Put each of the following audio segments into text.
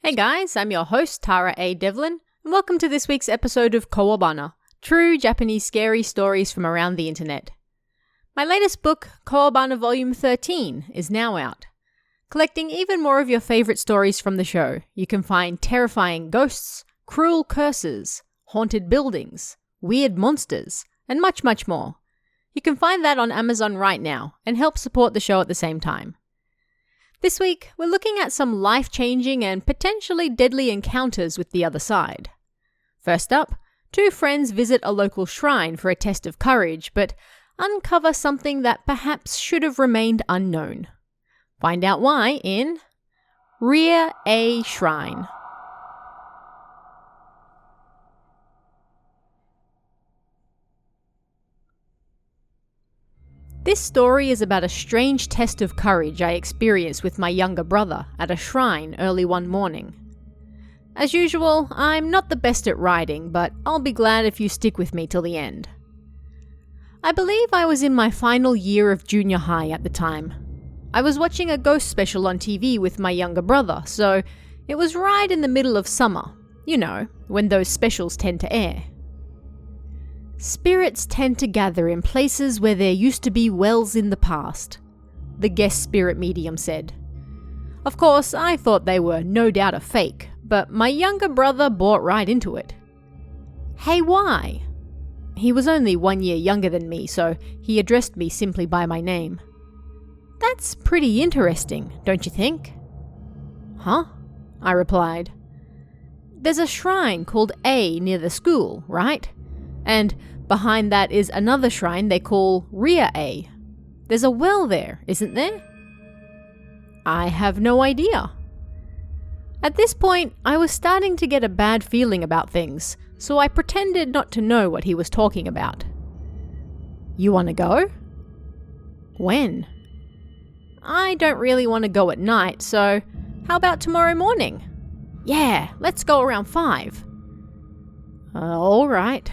Hey guys, I'm your host Tara A. Devlin, and welcome to this week's episode of Kowabana, true Japanese scary stories from around the internet. My latest book, Kowabana Volume 13, is now out. Collecting even more of your favourite stories from the show, you can find terrifying ghosts, cruel curses, haunted buildings, weird monsters, and much, much more. You can find that on Amazon right now and help support the show at the same time. This week, we're looking at some life-changing and potentially deadly encounters with the other side. First up, two friends visit a local shrine for a test of courage, but uncover something that perhaps should have remained unknown. Find out why in Rear A Shrine. This story is about a strange test of courage I experienced with my younger brother at a shrine early one morning. As usual, I'm not the best at writing, but I'll be glad if you stick with me till the end. I believe I was in my final year of junior high at the time. I was watching a ghost special on TV with my younger brother, so it was right in the middle of summer, you know, when those specials tend to air. Spirits tend to gather in places where there used to be wells in the past, the guest spirit medium said. Of course, I thought they were no doubt a fake, but my younger brother bought right into it. Hey, why? He was only 1 year younger than me, so he addressed me simply by my name. That's pretty interesting, don't you think? Huh? I replied. There's a shrine called A near the school, right? And behind that is another shrine they call Rear A. There's a well there, isn't there? I have no idea. At this point, I was starting to get a bad feeling about things, so I pretended not to know what he was talking about. You want to go? When? I don't really want to go at night, so how about tomorrow morning? Yeah, let's go around 5. All right.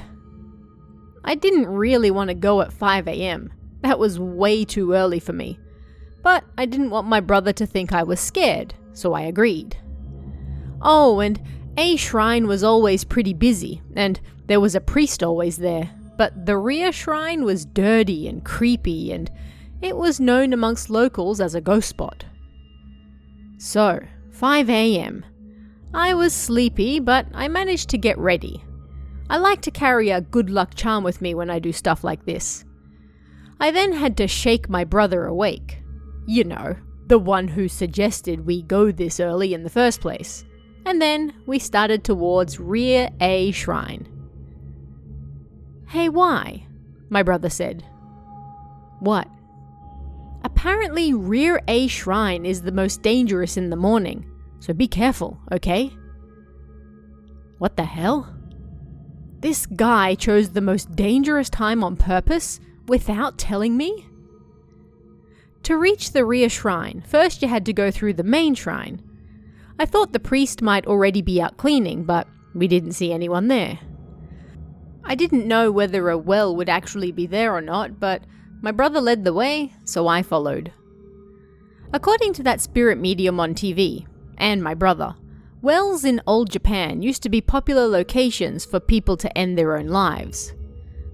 I didn't really want to go at 5 a.m. That was way too early for me. But I didn't want my brother to think I was scared, so I agreed. Oh, and A shrine was always pretty busy, and there was a priest always there. But the rear shrine was dirty and creepy, and it was known amongst locals as a ghost spot. So, 5 a.m. I was sleepy, but I managed to get ready. I like to carry a good luck charm with me when I do stuff like this. I then had to shake my brother awake. You know, the one who suggested we go this early in the first place. And then we started towards Rear A Shrine. Hey, why? My brother said. What? Apparently Rear A Shrine is the most dangerous in the morning, so be careful, okay? What the hell? This guy chose the most dangerous time on purpose without telling me? To reach the rear shrine, first you had to go through the main shrine. I thought the priest might already be out cleaning, but we didn't see anyone there. I didn't know whether a well would actually be there or not, but my brother led the way, so I followed. According to that spirit medium on TV, and my brother, wells in old Japan used to be popular locations for people to end their own lives.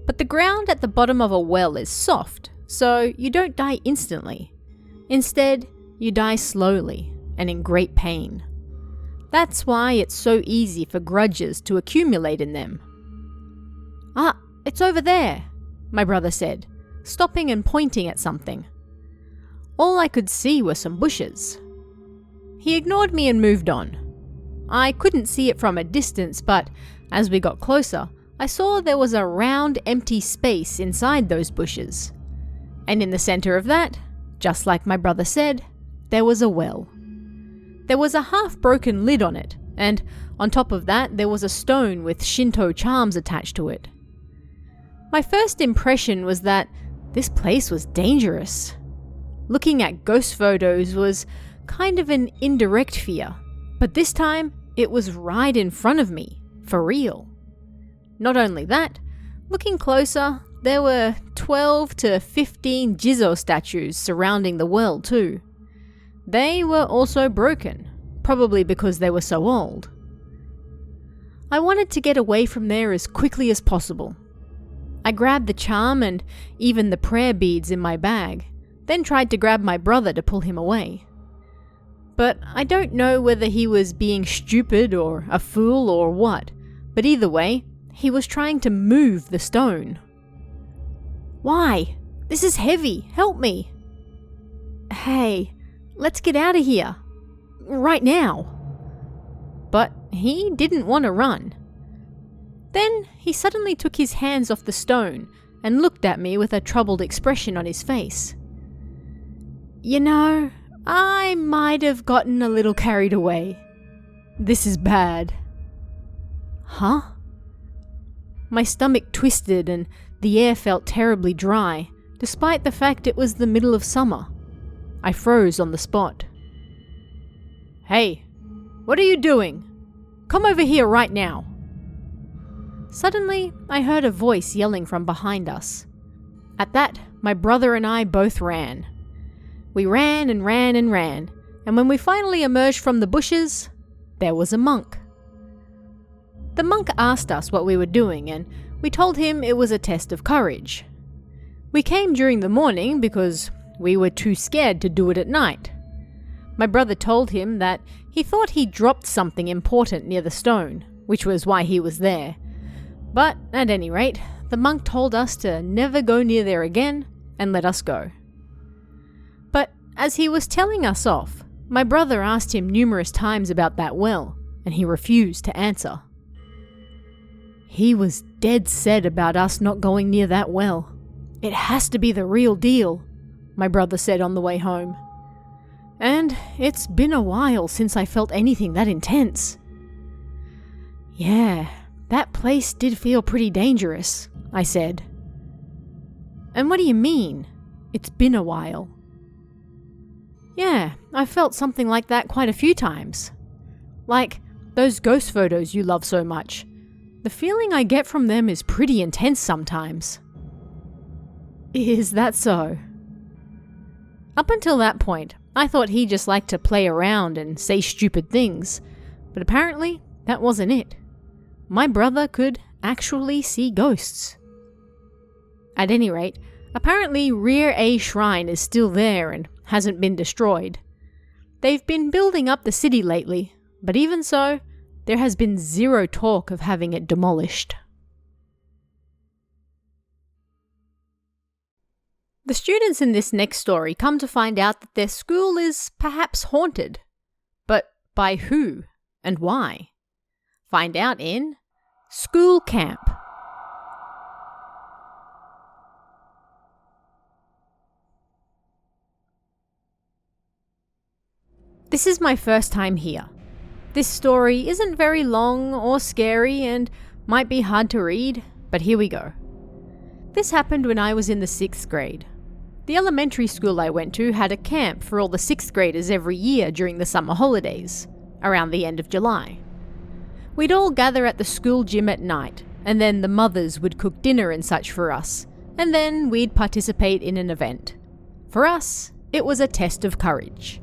But the ground at the bottom of a well is soft, so you don't die instantly. Instead, you die slowly and in great pain. That's why it's so easy for grudges to accumulate in them. Ah, it's over there, my brother said, stopping and pointing at something. All I could see were some bushes. He ignored me and moved on. I couldn't see it from a distance, but as we got closer, I saw there was a round, empty space inside those bushes. And in the center of that, just like my brother said, there was a well. There was a half-broken lid on it, and on top of that there was a stone with Shinto charms attached to it. My first impression was that this place was dangerous. Looking at ghost photos was kind of an indirect fear, but this time it was right in front of me, for real. Not only that, looking closer, there were 12 to 15 Jizo statues surrounding the well too. They were also broken, probably because they were so old. I wanted to get away from there as quickly as possible. I grabbed the charm and even the prayer beads in my bag, then tried to grab my brother to pull him away. But I don't know whether he was being stupid or a fool or what, but either way, he was trying to move the stone. "Why? This is heavy. Help me." "Hey, let's get out of here. Right now." But he didn't want to run. Then he suddenly took his hands off the stone and looked at me with a troubled expression on his face. "You know, I might have gotten a little carried away. This is bad." "Huh?" My stomach twisted and the air felt terribly dry, despite the fact it was the middle of summer. I froze on the spot. "Hey, what are you doing? Come over here right now." Suddenly, I heard a voice yelling from behind us. At that, my brother and I both ran. We ran and ran and ran, and when we finally emerged from the bushes, there was a monk. The monk asked us what we were doing, and we told him it was a test of courage. We came during the morning because we were too scared to do it at night. My brother told him that he thought he dropped something important near the stone, which was why he was there. But at any rate, the monk told us to never go near there again and let us go. But as he was telling us off, my brother asked him numerous times about that well, and he refused to answer. He was dead set about us not going near that well. "It has to be the real deal," my brother said on the way home. And it's been a while since I felt anything that intense. "Yeah, that place did feel pretty dangerous," I said. "And what do you mean, it's been a while?" "Yeah, I felt something like that quite a few times. Like those ghost photos you love so much. The feeling I get from them is pretty intense sometimes." "Is that so?" Up until that point, I thought he just liked to play around and say stupid things, but apparently that wasn't it. My brother could actually see ghosts. At any rate, apparently Rear A Shrine is still there and hasn't been destroyed. They've been building up the city lately, but even so, there has been zero talk of having it demolished. The students in this next story come to find out that their school is perhaps haunted. But by who and why? Find out in School Camp. This is my first time here. This story isn't very long or scary and might be hard to read, but here we go. This happened when I was in the 6th grade. The elementary school I went to had a camp for all the 6th graders every year during the summer holidays, around the end of July. We'd all gather at the school gym at night, and then the mothers would cook dinner and such for us, and then we'd participate in an event. For us, it was a test of courage.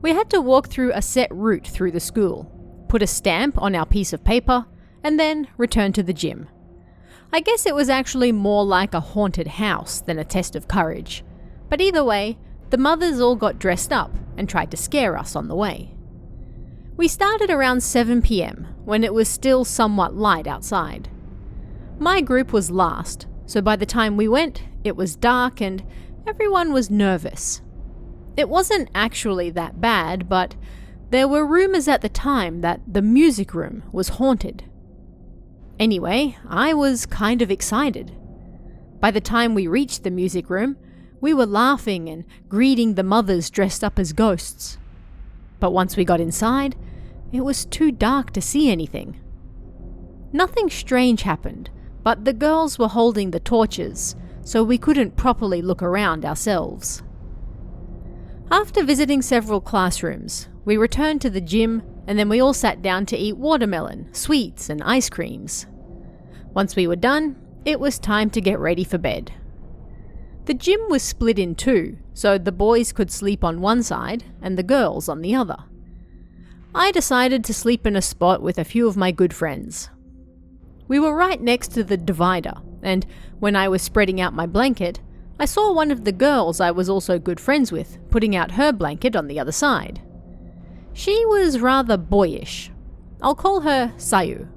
We had to walk through a set route through the school, put a stamp on our piece of paper, and then return to the gym. I guess it was actually more like a haunted house than a test of courage, but either way, the mothers all got dressed up and tried to scare us on the way. We started around 7 p.m, when it was still somewhat light outside. My group was last, so by the time we went, it was dark and everyone was nervous. It wasn't actually that bad, but there were rumors at the time that the music room was haunted. Anyway, I was kind of excited. By the time we reached the music room, we were laughing and greeting the mothers dressed up as ghosts. But once we got inside, it was too dark to see anything. Nothing strange happened, but the girls were holding the torches, so we couldn't properly look around ourselves. After visiting several classrooms, we returned to the gym and then we all sat down to eat watermelon, sweets, and ice creams. Once we were done, it was time to get ready for bed. The gym was split in two, so the boys could sleep on one side and the girls on the other. I decided to sleep in a spot with a few of my good friends. We were right next to the divider, and when I was spreading out my blanket, I saw one of the girls I was also good friends with putting out her blanket on the other side. She was rather boyish. I'll call her Sayu.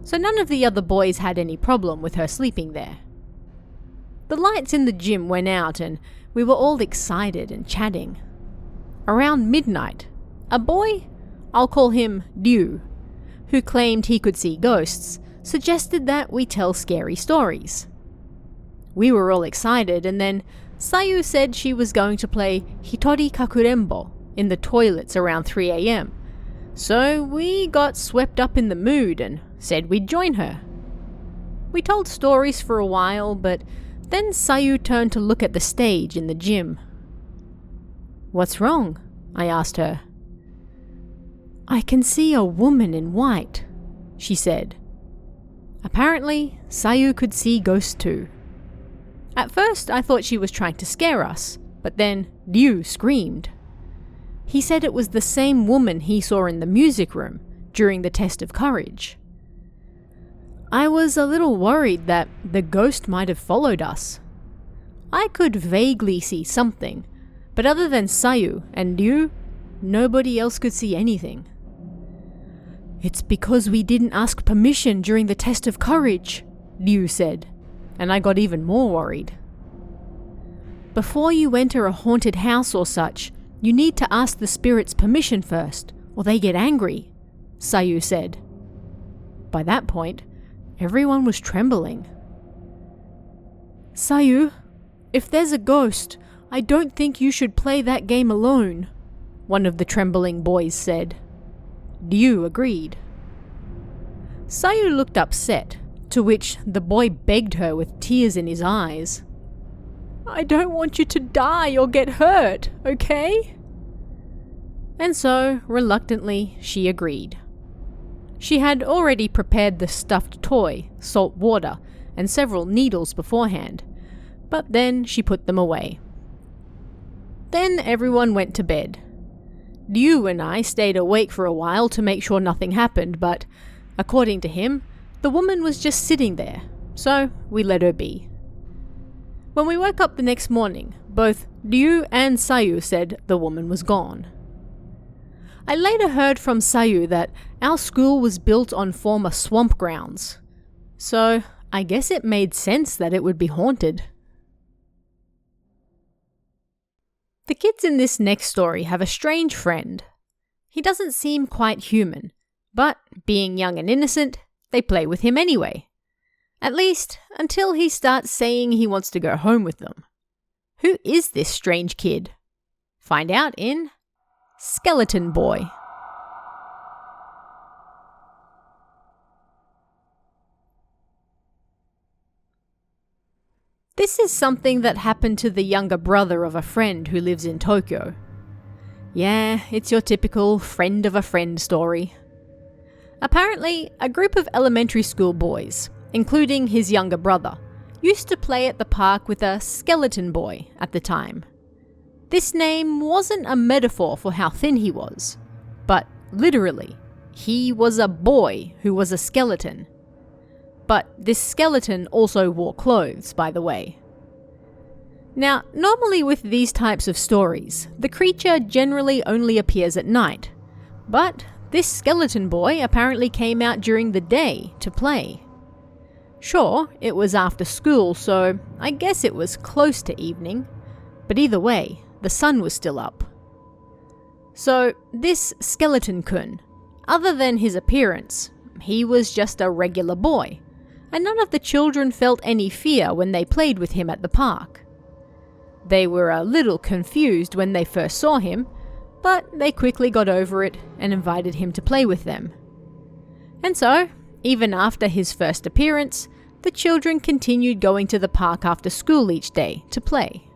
So none of the other boys had any problem with her sleeping there. The lights in the gym went out and we were all excited and chatting. Around midnight, a boy, I'll call him Liu, who claimed he could see ghosts, suggested that we tell scary stories. We were all excited, and then Sayu said she was going to play Hitori Kakurembo in the toilets around 3 a.m. So we got swept up in the mood and said we'd join her. We told stories for a while, but then Sayu turned to look at the stage in the gym. "What's wrong?" I asked her. "I can see a woman in white," she said. Apparently, Sayu could see ghosts too. At first, I thought she was trying to scare us, but then Liu screamed. He said it was the same woman he saw in the music room during the test of courage. I was a little worried that the ghost might have followed us. I could vaguely see something, but other than Sayu and Liu, nobody else could see anything. "It's because we didn't ask permission during the test of courage," Liu said, and I got even more worried. "Before you enter a haunted house or such, you need to ask the spirits permission first, or they get angry," Sayu said. By that point, everyone was trembling. "Sayu, if there's a ghost, I don't think you should play that game alone," one of the trembling boys said. Liu agreed. Sayu looked upset, to which the boy begged her with tears in his eyes. "I don't want you to die or get hurt, okay?" And so, reluctantly, she agreed. She had already prepared the stuffed toy, salt water, and several needles beforehand, but then she put them away. Then everyone went to bed. Liu and I stayed awake for a while to make sure nothing happened, but, according to him, the woman was just sitting there, so we let her be. When we woke up the next morning, both Liu and Sayu said the woman was gone. I later heard from Sayu that our school was built on former swamp grounds, so I guess it made sense that it would be haunted. The kids in this next story have a strange friend. He doesn't seem quite human, but being young and innocent, they play with him anyway. At least, until he starts saying he wants to go home with them. Who is this strange kid? Find out in Skeleton Boy. This is something that happened to the younger brother of a friend who lives in Tokyo. Yeah, it's your typical friend of a friend story. Apparently, a group of elementary school boys, including his younger brother, used to play at the park with a skeleton boy at the time. This name wasn't a metaphor for how thin he was, but literally, he was a boy who was a skeleton. But this skeleton also wore clothes, by the way. Now, normally with these types of stories, the creature generally only appears at night, but this skeleton boy apparently came out during the day to play. Sure, it was after school, so I guess it was close to evening, but either way, the sun was still up. So, this skeleton-kun, other than his appearance, he was just a regular boy, and none of the children felt any fear when they played with him at the park. They were a little confused when they first saw him, but they quickly got over it and invited him to play with them. And so, even after his first appearance, the children continued going to the park after school each day to play.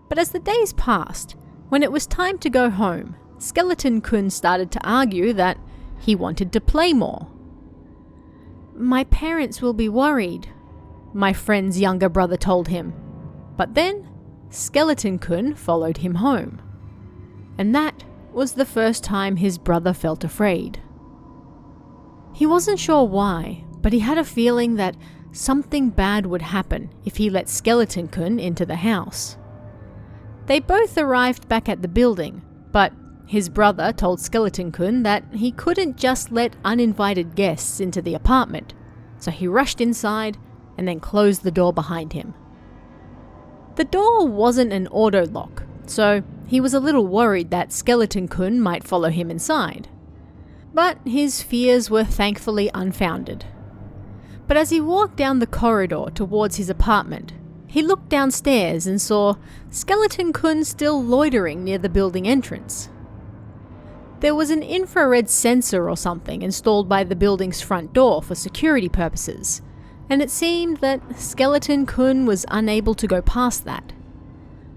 But as the days passed, when it was time to go home, Skeleton-kun started to argue that he wanted to play more. "My parents will be worried," my friend's younger brother told him. But then, Skeleton-kun followed him home. And that was the first time his brother felt afraid. He wasn't sure why, but he had a feeling that something bad would happen if he let Skeleton-kun into the house. They both arrived back at the building, but his brother told Skeleton-kun that he couldn't just let uninvited guests into the apartment, so he rushed inside and then closed the door behind him. The door wasn't an auto lock, so he was a little worried that Skeleton-kun might follow him inside. But his fears were thankfully unfounded. But as he walked down the corridor towards his apartment, he looked downstairs and saw Skeleton-kun still loitering near the building entrance. There was an infrared sensor or something installed by the building's front door for security purposes, and it seemed that Skeleton-kun was unable to go past that.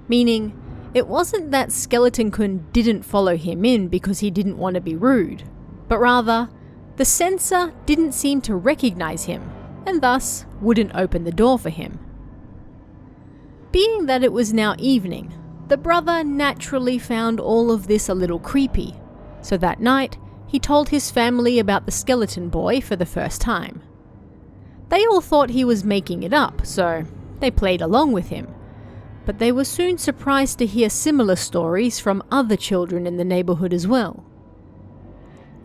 Meaning, it wasn't that Skeleton-kun didn't follow him in because he didn't want to be rude, but rather, the sensor didn't seem to recognize him, and thus wouldn't open the door for him. Being that it was now evening, the brother naturally found all of this a little creepy, so that night he told his family about the skeleton boy for the first time. They all thought he was making it up, so they played along with him, but they were soon surprised to hear similar stories from other children in the neighborhood as well.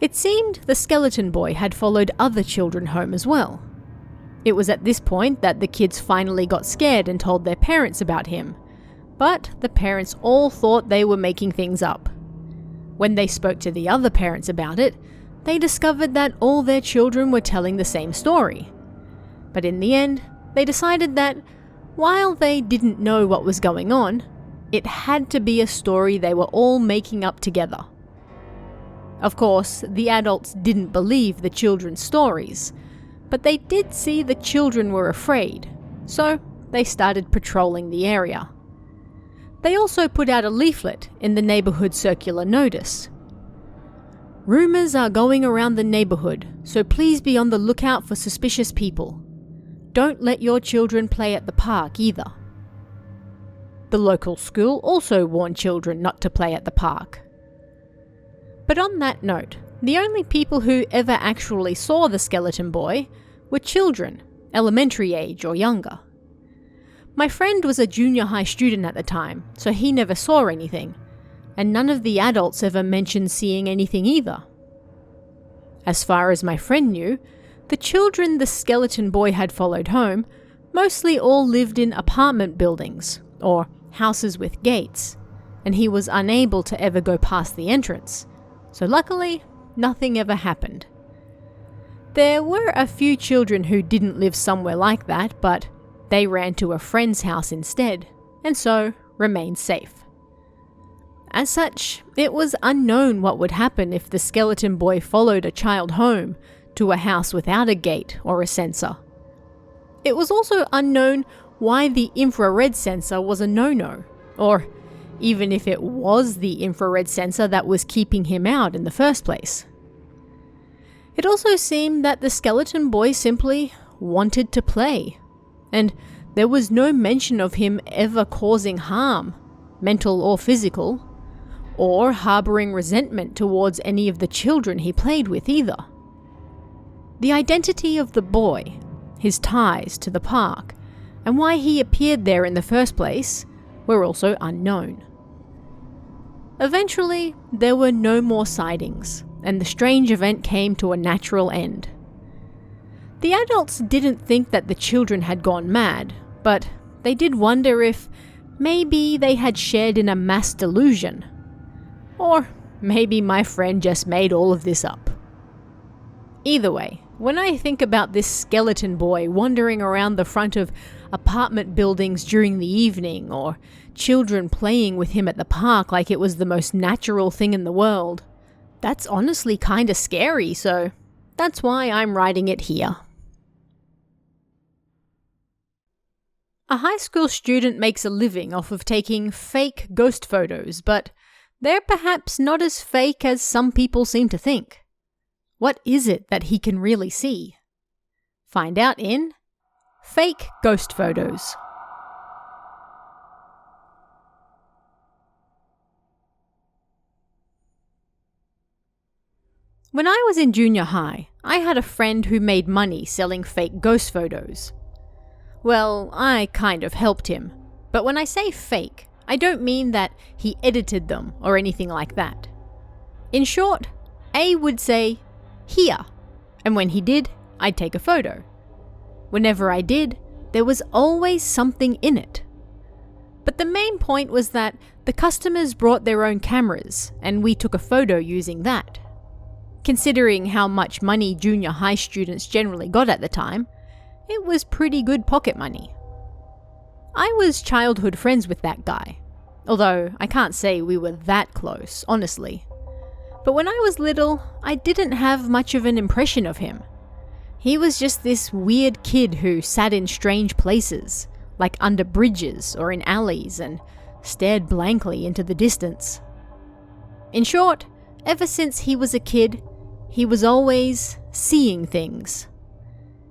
It seemed the skeleton boy had followed other children home as well. It was at this point that the kids finally got scared and told their parents about him, but the parents all thought they were making things up. When they spoke to the other parents about it, they discovered that all their children were telling the same story. But in the end, they decided that while they didn't know what was going on, it had to be a story they were all making up together. Of course, the adults didn't believe the children's stories, but they did see the children were afraid, so they started patrolling the area. They also put out a leaflet in the neighborhood circular notice. Rumors are going around the neighborhood, so please be on the lookout for suspicious people. Don't let your children play at the park either. The local school also warned children not to play at the park. But on that note, the only people who ever actually saw the skeleton boy were children, elementary age or younger. My friend was a junior high student at the time, so he never saw anything, and none of the adults ever mentioned seeing anything either. As far as my friend knew, the children the skeleton boy had followed home mostly all lived in apartment buildings, or houses with gates, and he was unable to ever go past the entrance, so luckily, nothing ever happened. There were a few children who didn't live somewhere like that, but they ran to a friend's house instead, and so remained safe. As such, it was unknown what would happen if the skeleton boy followed a child home to a house without a gate or a sensor. It was also unknown why the infrared sensor was a no-no, or even if it was the infrared sensor that was keeping him out in the first place. It also seemed that the skeleton boy simply wanted to play, and there was no mention of him ever causing harm, mental or physical, or harboring resentment towards any of the children he played with either. The identity of the boy, his ties to the park, and why he appeared there in the first place were also unknown. Eventually, there were no more sightings, and the strange event came to a natural end. The adults didn't think that the children had gone mad, but they did wonder if maybe they had shared in a mass delusion. Or maybe my friend just made all of this up. Either way, when I think about this skeleton boy wandering around the front of apartment buildings during the evening, or children playing with him at the park like it was the most natural thing in the world, that's honestly kinda scary, so that's why I'm writing it here. A high school student makes a living off of taking fake ghost photos, but they're perhaps not as fake as some people seem to think. What is it that he can really see? Find out in Fake Ghost Photos. When I was in junior high, I had a friend who made money selling fake ghost photos. Well, I kind of helped him, but when I say fake, I don't mean that he edited them or anything like that. In short, A would say, "Here," and when he did, I'd take a photo. Whenever I did, there was always something in it. But the main point was that the customers brought their own cameras, and we took a photo using that. Considering how much money junior high students generally got at the time, it was pretty good pocket money. I was childhood friends with that guy, although I can't say we were that close, honestly. But when I was little, I didn't have much of an impression of him. He was just this weird kid who sat in strange places, like under bridges or in alleys, and stared blankly into the distance. In short, ever since he was a kid, he was always seeing things.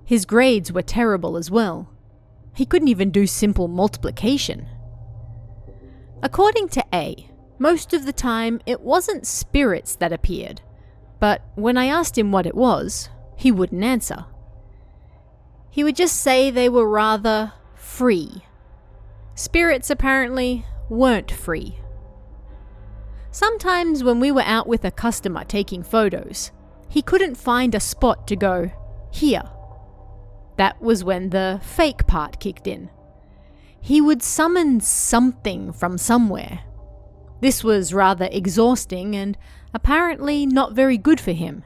His grades were terrible as well. He couldn't even do simple multiplication. According to A, most of the time it wasn't spirits that appeared, but when I asked him what it was, he wouldn't answer. He would just say they were rather free. Spirits apparently weren't free. Sometimes when we were out with a customer taking photos, he couldn't find a spot to go, "Here." That was when the fake part kicked in. He would summon something from somewhere. This was rather exhausting and apparently not very good for him,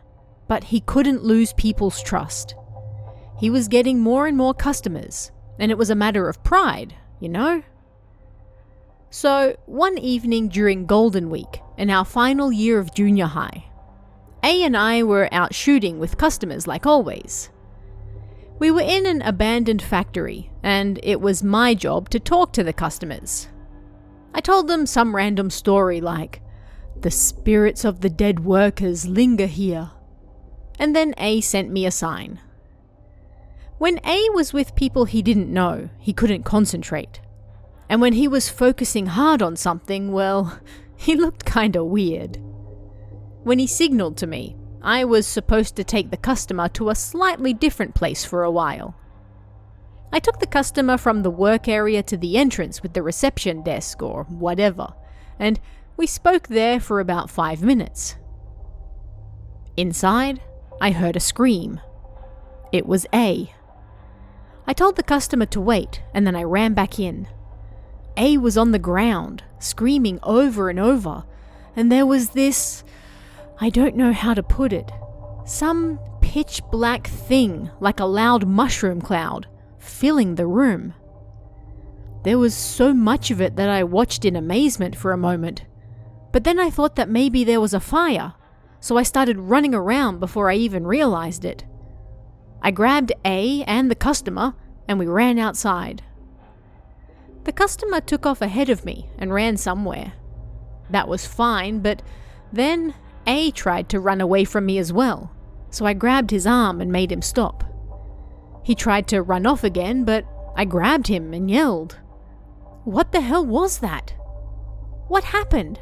but he couldn't lose people's trust. He was getting more and more customers, and it was a matter of pride, you know? So, one evening during Golden Week, in our final year of junior high, A and I were out shooting with customers like always. We were in an abandoned factory, and it was my job to talk to the customers. I told them some random story like, "The spirits of the dead workers linger here." And then A sent me a sign. When A was with people he didn't know, he couldn't concentrate. And when he was focusing hard on something, well, he looked kinda weird. When he signaled to me, I was supposed to take the customer to a slightly different place for a while. I took the customer from the work area to the entrance with the reception desk or whatever, and we spoke there for about 5 minutes. Inside, I heard a scream. It was A. I told the customer to wait, and then I ran back in. A was on the ground, screaming over and over, and there was this, I don't know how to put it, some pitch black thing like a loud mushroom cloud, filling the room. There was so much of it that I watched in amazement for a moment, but then I thought that maybe there was a fire, so I started running around before I even realized it. I grabbed A and the customer, and we ran outside. The customer took off ahead of me and ran somewhere. That was fine, but then A tried to run away from me as well, so I grabbed his arm and made him stop. He tried to run off again, but I grabbed him and yelled, "What the hell was that? What happened?"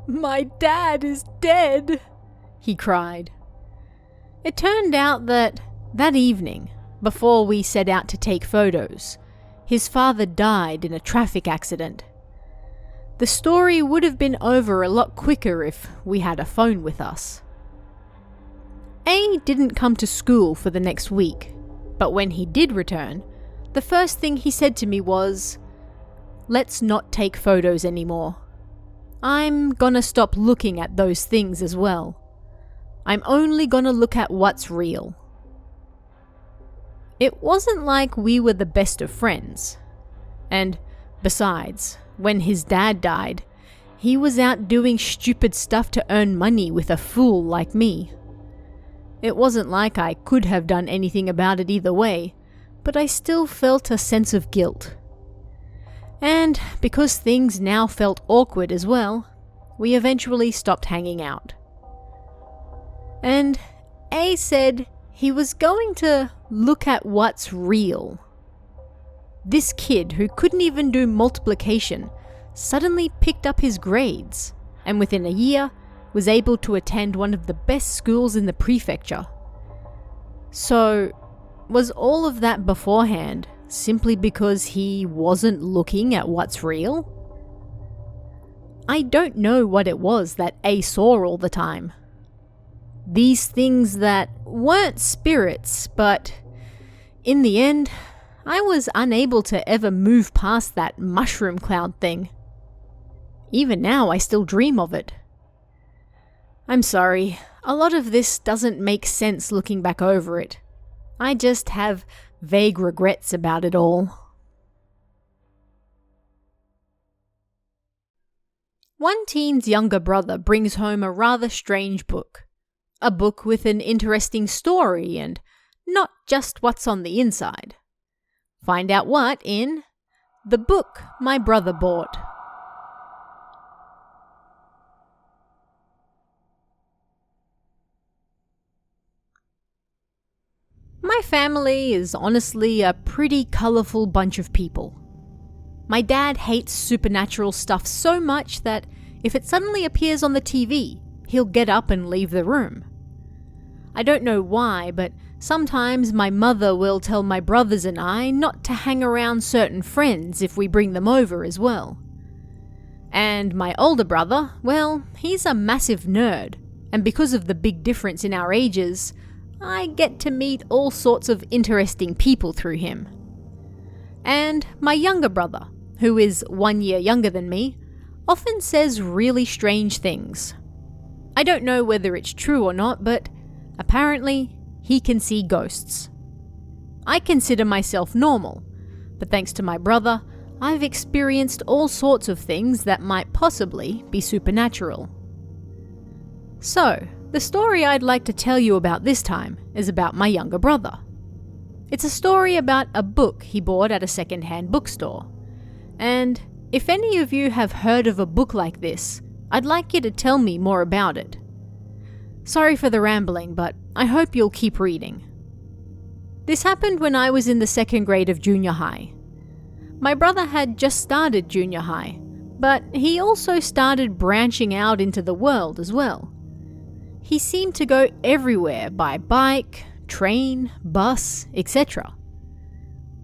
"My dad is dead," he cried. It turned out that evening, before we set out to take photos, his father died in a traffic accident. The story would have been over a lot quicker if we had a phone with us. A didn't come to school for the next week, but when he did return, the first thing he said to me was, "Let's not take photos anymore. I'm gonna stop looking at those things as well. I'm only gonna look at what's real." It wasn't like we were the best of friends. And besides, when his dad died, he was out doing stupid stuff to earn money with a fool like me. It wasn't like I could have done anything about it either way, but I still felt a sense of guilt. And because things now felt awkward as well, we eventually stopped hanging out. And A said he was going to look at what's real. This kid who couldn't even do multiplication suddenly picked up his grades, and within a year, was able to attend one of the best schools in the prefecture. So, was all of that beforehand simply because he wasn't looking at what's real? I don't know what it was that A saw all the time. These things that weren't spirits, but in the end, I was unable to ever move past that mushroom cloud thing. Even now, I still dream of it. I'm sorry, a lot of this doesn't make sense looking back over it. I just have vague regrets about it all. One teen's younger brother brings home a rather strange book. A book with an interesting story and not just what's on the inside. Find out what in The Book My Brother Bought. My family is honestly a pretty colourful bunch of people. My dad hates supernatural stuff so much that if it suddenly appears on the TV, he'll get up and leave the room. I don't know why, but sometimes my mother will tell my brothers and I not to hang around certain friends if we bring them over as well. And my older brother, well, he's a massive nerd, and because of the big difference in our ages, I get to meet all sorts of interesting people through him. And my younger brother, who is 1 year younger than me, often says really strange things. I don't know whether it's true or not, but apparently he can see ghosts. I consider myself normal, but thanks to my brother, I've experienced all sorts of things that might possibly be supernatural. So, the story I'd like to tell you about this time is about my younger brother. It's a story about a book he bought at a second-hand bookstore. And if any of you have heard of a book like this, I'd like you to tell me more about it. Sorry for the rambling, but I hope you'll keep reading. This happened when I was in the second grade of junior high. My brother had just started junior high, but he also started branching out into the world as well. He seemed to go everywhere by bike, train, bus, etc.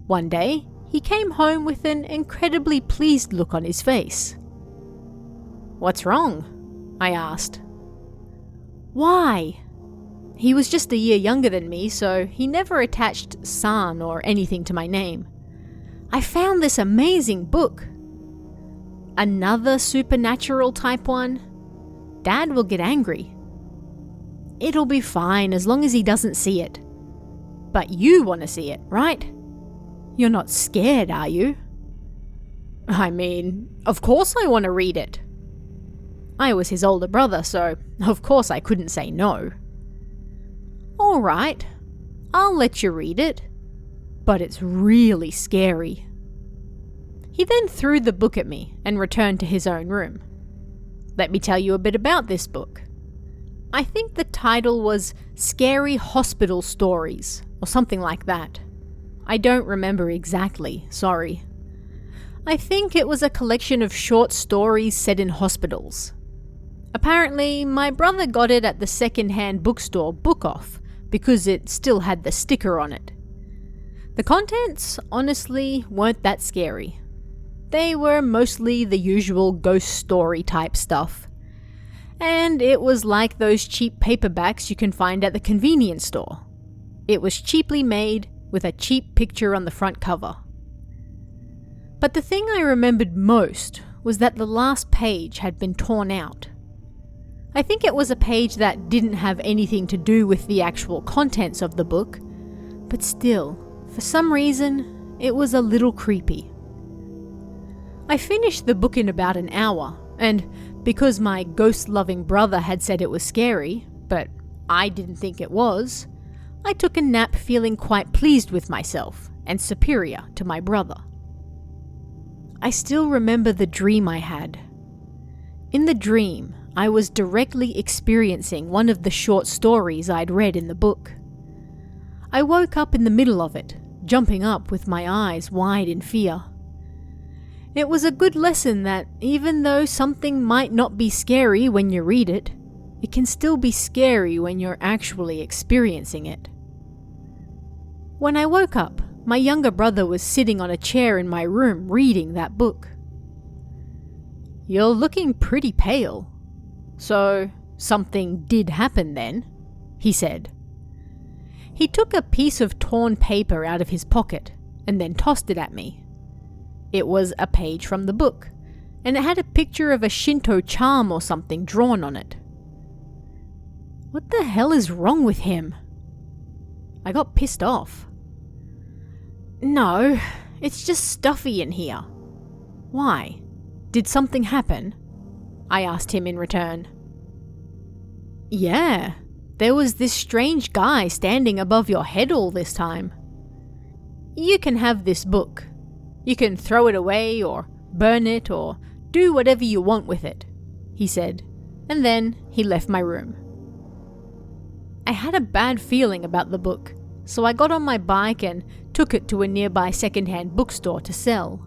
One day, he came home with an incredibly pleased look on his face. "What's wrong?" I asked. "Why?" He was just a year younger than me, so he never attached san or anything to my name. "I found this amazing book." "Another supernatural type one? Dad will get angry." "It'll be fine as long as he doesn't see it." "But you want to see it, right? You're not scared, are you?" "I mean, of course I want to read it." I was his older brother, so of course I couldn't say no. "All right, I'll let you read it, but it's really scary." He then threw the book at me and returned to his own room. Let me tell you a bit about this book. I think the title was Scary Hospital Stories, or something like that. I don't remember exactly, sorry. I think it was a collection of short stories set in hospitals. Apparently, my brother got it at the second-hand bookstore Book Off because it still had the sticker on it. The contents, honestly, weren't that scary. They were mostly the usual ghost story type stuff. And it was like those cheap paperbacks you can find at the convenience store. It was cheaply made with a cheap picture on the front cover. But the thing I remembered most was that the last page had been torn out. I think it was a page that didn't have anything to do with the actual contents of the book, but still, for some reason, it was a little creepy. I finished the book in about an hour, and because my ghost-loving brother had said it was scary, but I didn't think it was, I took a nap feeling quite pleased with myself and superior to my brother. I still remember the dream I had. In the dream, I was directly experiencing one of the short stories I'd read in the book. I woke up in the middle of it, jumping up with my eyes wide in fear. It was a good lesson that even though something might not be scary when you read it, It can still be scary when you're actually experiencing it. When I woke up, my younger brother was sitting on a chair in my room reading that book. "You're looking pretty pale. So, something did happen then," he said. He took a piece of torn paper out of his pocket and then tossed it at me. It was a page from the book, and it had a picture of a Shinto charm or something drawn on it. What the hell is wrong with him? I got pissed off. "No, it's just stuffy in here." "Why? Did something happen?" I asked him in return. "Yeah, there was this strange guy standing above your head all this time." "You can have this book. You can throw it away or burn it or do whatever you want with it," he said, and then he left my room. I had a bad feeling about the book, so I got on my bike and took it to a nearby second-hand bookstore to sell.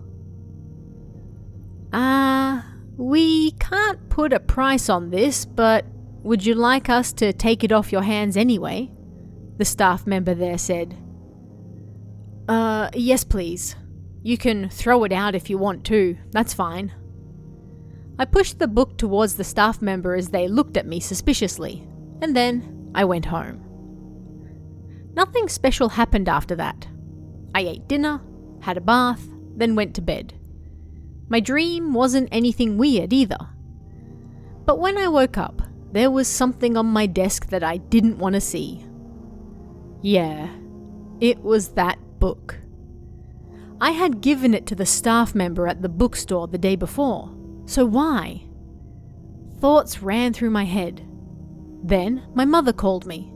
We can't put a price on this, but would you like us to take it off your hands anyway?" the staff member there said. Yes please. You can throw it out if you want to, that's fine." I pushed the book towards the staff member as they looked at me suspiciously, and then I went home. Nothing special happened after that. I ate dinner, had a bath, then went to bed. My dream wasn't anything weird either. But when I woke up, there was something on my desk that I didn't want to see. Yeah, it was that book. I had given it to the staff member at the bookstore the day before, so why? Thoughts ran through my head. Then my mother called me.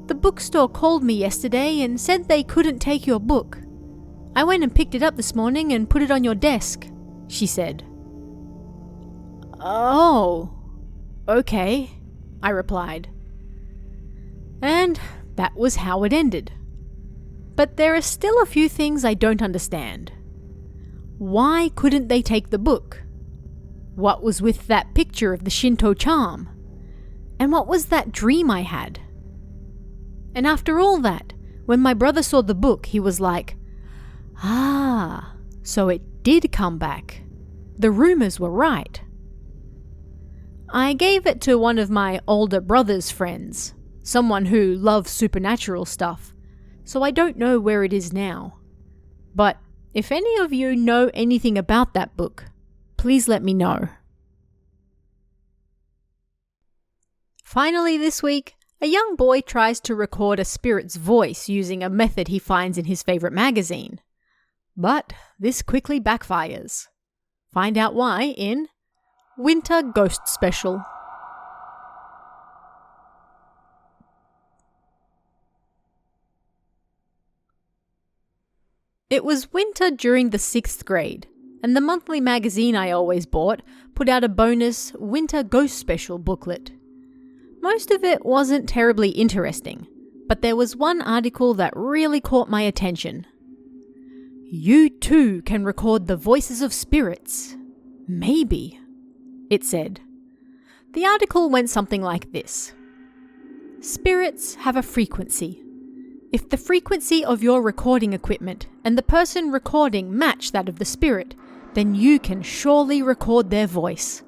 "The bookstore called me yesterday and said they couldn't take your book. I went and picked it up this morning and put it on your desk," she said. "Oh, okay," I replied. And that was how it ended. But there are still a few things I don't understand. Why couldn't they take the book? What was with that picture of the Shinto charm? And what was that dream I had? And after all that, when my brother saw the book, he was like, so it did come back. The rumors were right. I gave it to one of my older brother's friends, someone who loves supernatural stuff, so I don't know where it is now. But if any of you know anything about that book, please let me know. Finally this week, a young boy tries to record a spirit's voice using a method he finds in his favorite magazine. But this quickly backfires. Find out why in Winter Ghost Special. It was winter during the 6th grade, and the monthly magazine I always bought put out a bonus Winter Ghost Special booklet. Most of it wasn't terribly interesting, but there was one article that really caught my attention. "You too can record the voices of spirits. Maybe," it said. The article went something like this. "Spirits have a frequency. If the frequency of your recording equipment and the person recording match that of the spirit, then you can surely record their voice."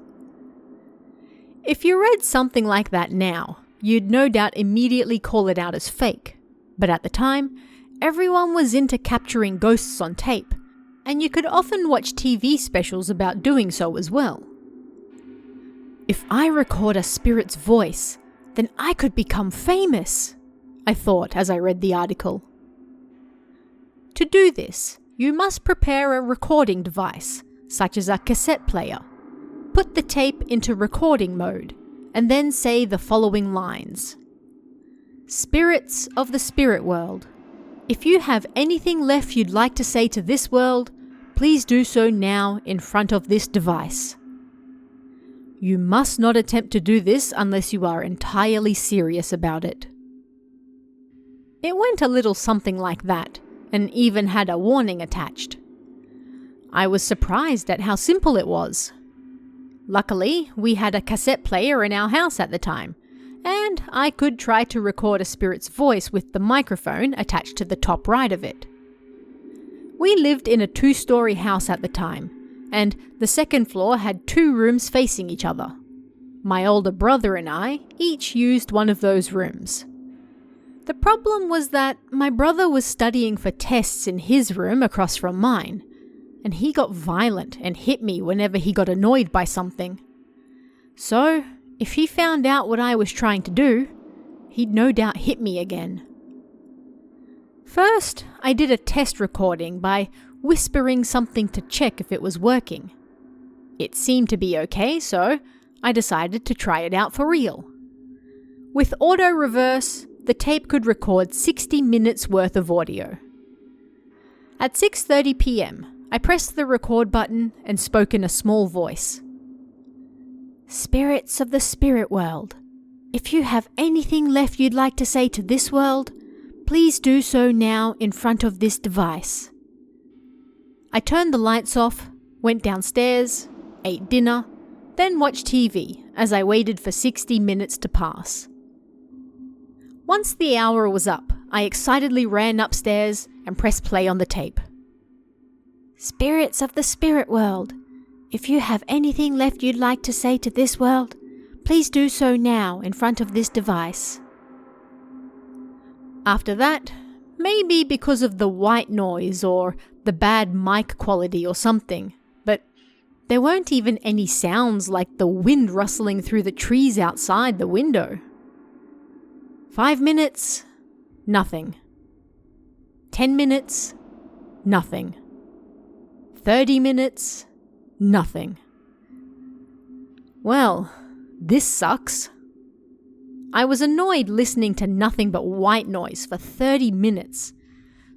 If you read something like that now, you'd no doubt immediately call it out as fake. But at the time, everyone was into capturing ghosts on tape, and you could often watch TV specials about doing so as well. If I record a spirit's voice, then I could become famous, I thought as I read the article. To do this, you must prepare a recording device, such as a cassette player. Put the tape into recording mode, and then say the following lines. "Spirits of the spirit world, if you have anything left you'd like to say to this world, please do so now in front of this device. You must not attempt to do this unless you are entirely serious about it." It went a little something like that, and even had a warning attached. I was surprised at how simple it was. Luckily, we had a cassette player in our house at the time, and I could try to record a spirit's voice with the microphone attached to the top right of it. We lived in a 2-story house at the time, and the second floor had 2 rooms facing each other. My older brother and I each used one of those rooms. The problem was that my brother was studying for tests in his room across from mine, and he got violent and hit me whenever he got annoyed by something. So, if he found out what I was trying to do, he'd no doubt hit me again. First, I did a test recording by whispering something to check if it was working. It seemed to be okay, so I decided to try it out for real. With auto reverse, the tape could record 60 minutes worth of audio. At 6:30 p.m, I pressed the record button and spoke in a small voice. Spirits of the spirit world, if you have anything left you'd like to say to this world, please do so now in front of this device. I turned the lights off, went downstairs, ate dinner, then watched TV as I waited for 60 minutes to pass. Once the hour was up, I excitedly ran upstairs and pressed play on the tape. Spirits of the spirit world, if you have anything left you'd like to say to this world, please do so now in front of this device. After that, maybe because of the white noise or the bad mic quality or something, but there weren't even any sounds like the wind rustling through the trees outside the window. 5 minutes, nothing. 10 minutes, nothing. 30 minutes, nothing. Well, this sucks. I was annoyed listening to nothing but white noise for 30 minutes.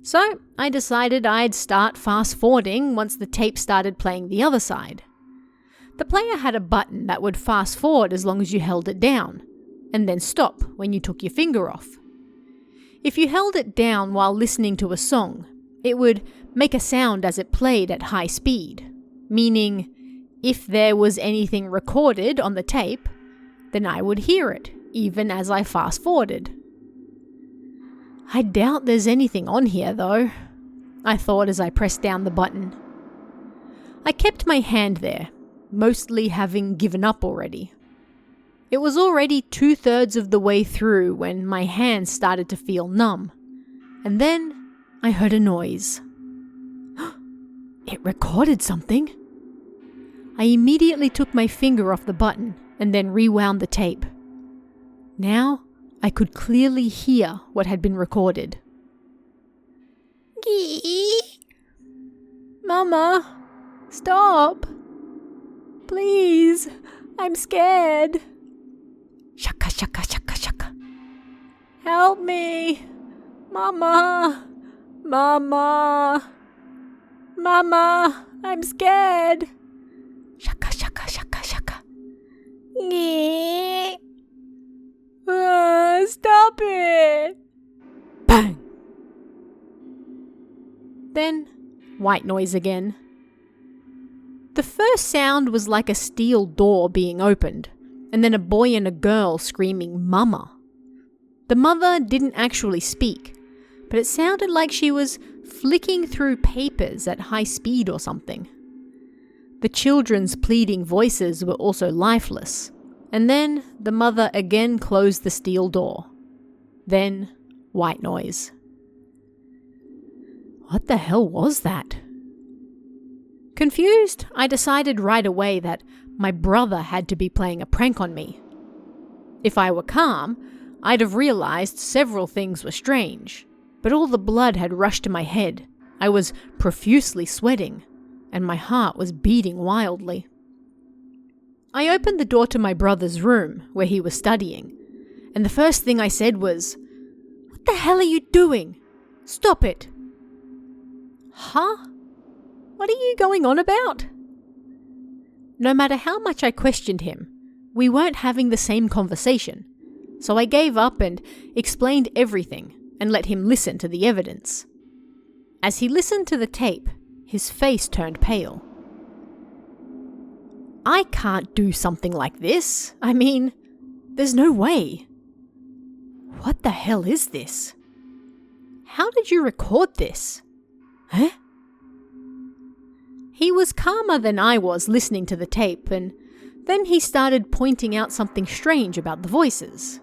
So I decided I'd start fast-forwarding once the tape started playing the other side. The player had a button that would fast-forward as long as you held it down, and then stop when you took your finger off. If you held it down while listening to a song, it would make a sound as it played at high speed, meaning if there was anything recorded on the tape, then I would hear it, even as I fast-forwarded. I doubt there's anything on here though, I thought as I pressed down the button. I kept my hand there, mostly having given up already. It was already 2/3 of the way through when my hand started to feel numb, and then I heard a noise. It recorded something. I immediately took my finger off the button and then rewound the tape. Now I could clearly hear what had been recorded. Mama, stop. Please, I'm scared. Shaka, shaka, shaka, shaka. Help me. Mama. Mama. Mama, I'm scared. Shaka, shaka, shaka, shaka. Stop it. Bang. Then, white noise again. The first sound was like a steel door being opened, and then a boy and a girl screaming "Mama." The mother didn't actually speak, but it sounded like she was flicking through papers at high speed or something. The children's pleading voices were also lifeless, and then the mother again closed the steel door. Then, white noise. What the hell was that? Confused, I decided right away that my brother had to be playing a prank on me. If I were calm, I'd have realized several things were strange, but all the blood had rushed to my head. I was profusely sweating, and my heart was beating wildly. I opened the door to my brother's room, where he was studying, and the first thing I said was, "What the hell are you doing? Stop it!" Huh? What are you going on about? No matter how much I questioned him, we weren't having the same conversation, so I gave up and explained everything and let him listen to the evidence. As he listened to the tape, his face turned pale. I can't do something like this. I mean, there's no way. What the hell is this? How did you record this? Huh? He was calmer than I was listening to the tape, and then he started pointing out something strange about the voices.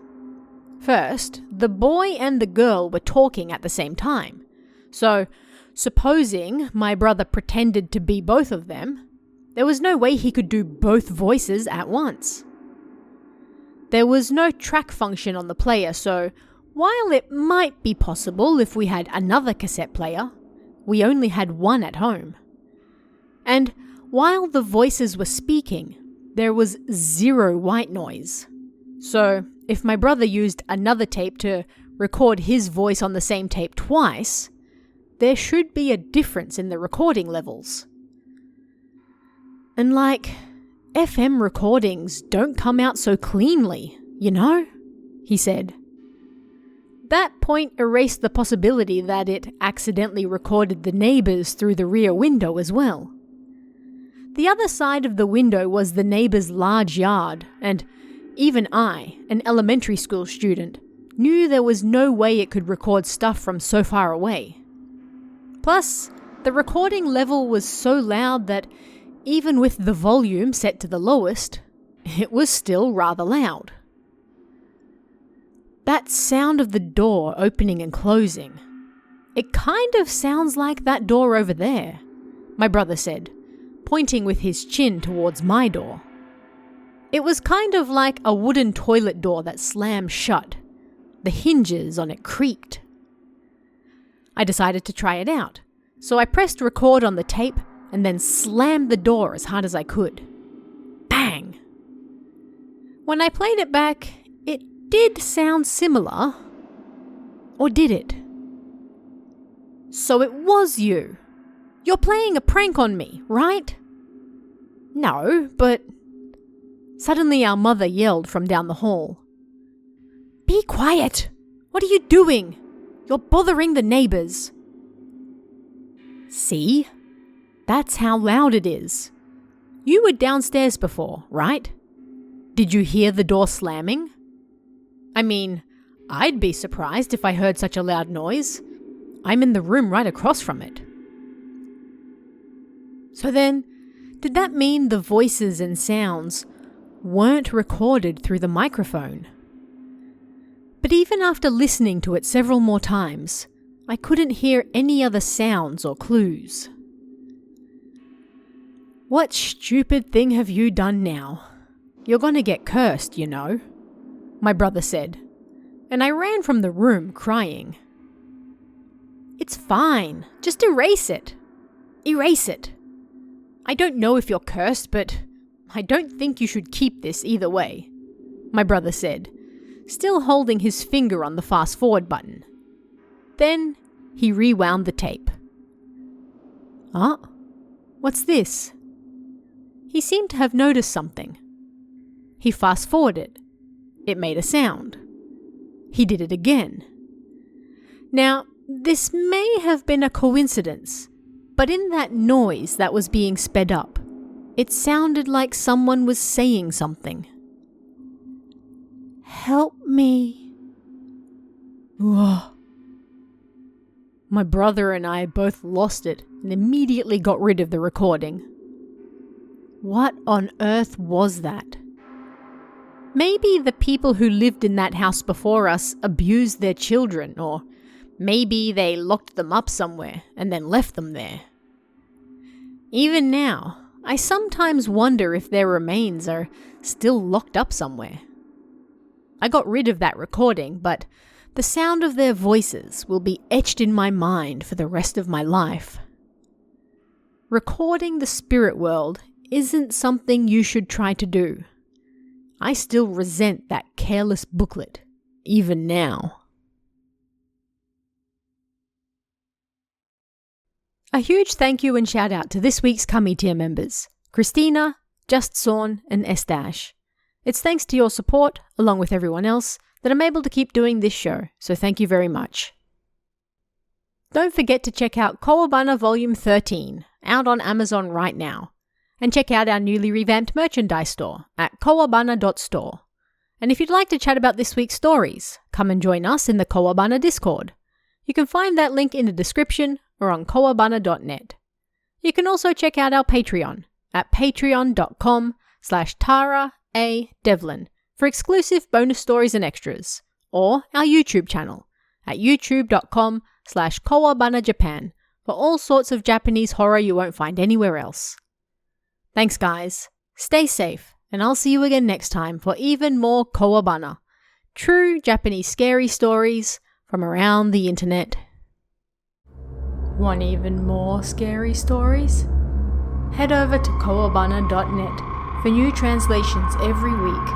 First, the boy and the girl were talking at the same time. So, supposing my brother pretended to be both of them, there was no way he could do both voices at once. There was no track function on the player, so while it might be possible if we had another cassette player, we only had one at home. And while the voices were speaking, there was zero white noise. So if my brother used another tape to record his voice on the same tape twice, there should be a difference in the recording levels. And FM recordings don't come out so cleanly, you know? He said. That point erased the possibility that it accidentally recorded the neighbors through the rear window as well. The other side of the window was the neighbor's large yard, and even I, an elementary school student, knew there was no way it could record stuff from so far away. Plus, the recording level was so loud that even with the volume set to the lowest, it was still rather loud. That sound of the door opening and closing, it kind of sounds like that door over there, my brother said, pointing with his chin towards my door. It was kind of like a wooden toilet door that slammed shut. The hinges on it creaked. I decided to try it out, so I pressed record on the tape and then slammed the door as hard as I could. Bang! When I played it back, it did sound similar. Or did it? So it was you. You're playing a prank on me, right? No, but... Suddenly our mother yelled from down the hall. Be quiet! What are you doing? You're bothering the neighbors. See? That's how loud it is. You were downstairs before, right? Did you hear the door slamming? I mean, I'd be surprised if I heard such a loud noise. I'm in the room right across from it. So then, did that mean the voices and sounds weren't recorded through the microphone? But even after listening to it several more times, I couldn't hear any other sounds or clues. What stupid thing have you done now? You're gonna get cursed, you know, my brother said, and I ran from the room crying. It's fine, just erase it. Erase it. I don't know if you're cursed, but I don't think you should keep this either way, my brother said, still holding his finger on the fast forward button. Then he rewound the tape. Ah, what's this? He seemed to have noticed something. He fast forwarded. It made a sound. He did it again. Now, this may have been a coincidence, but in that noise that was being sped up, it sounded like someone was saying something. Help me. Whoa. My brother and I both lost it and immediately got rid of the recording. What on earth was that? Maybe the people who lived in that house before us abused their children, or maybe they locked them up somewhere and then left them there. Even now, I sometimes wonder if their remains are still locked up somewhere. I got rid of that recording, but the sound of their voices will be etched in my mind for the rest of my life. Recording the spirit world isn't something you should try to do. I still resent that careless booklet, even now. A huge thank you and shout out to this week's Cummy tier members, Christina, Just Sawn, and S-. It's thanks to your support, along with everyone else, that I'm able to keep doing this show, so thank you very much. Don't forget to check out Kowabana Volume 13, out on Amazon right now. And check out our newly revamped merchandise store at kowabana.store. And if you'd like to chat about this week's stories, come and join us in the Kowabana Discord. You can find that link in the description or on kowabana.net. You can also check out our Patreon at patreon.com/Tara A. Devlin for exclusive bonus stories and extras, or our YouTube channel at youtube.com/Kowabana Japan for all sorts of Japanese horror you won't find anywhere else. Thanks guys, stay safe, and I'll see you again next time for even more Kowabana, true Japanese scary stories from around the internet. Want even more scary stories? Head over to kowabana.net for new translations every week.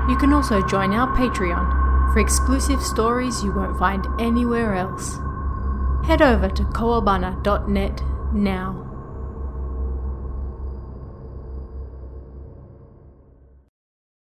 You can also join our Patreon for exclusive stories you won't find anywhere else. Head over to kowabana.net now.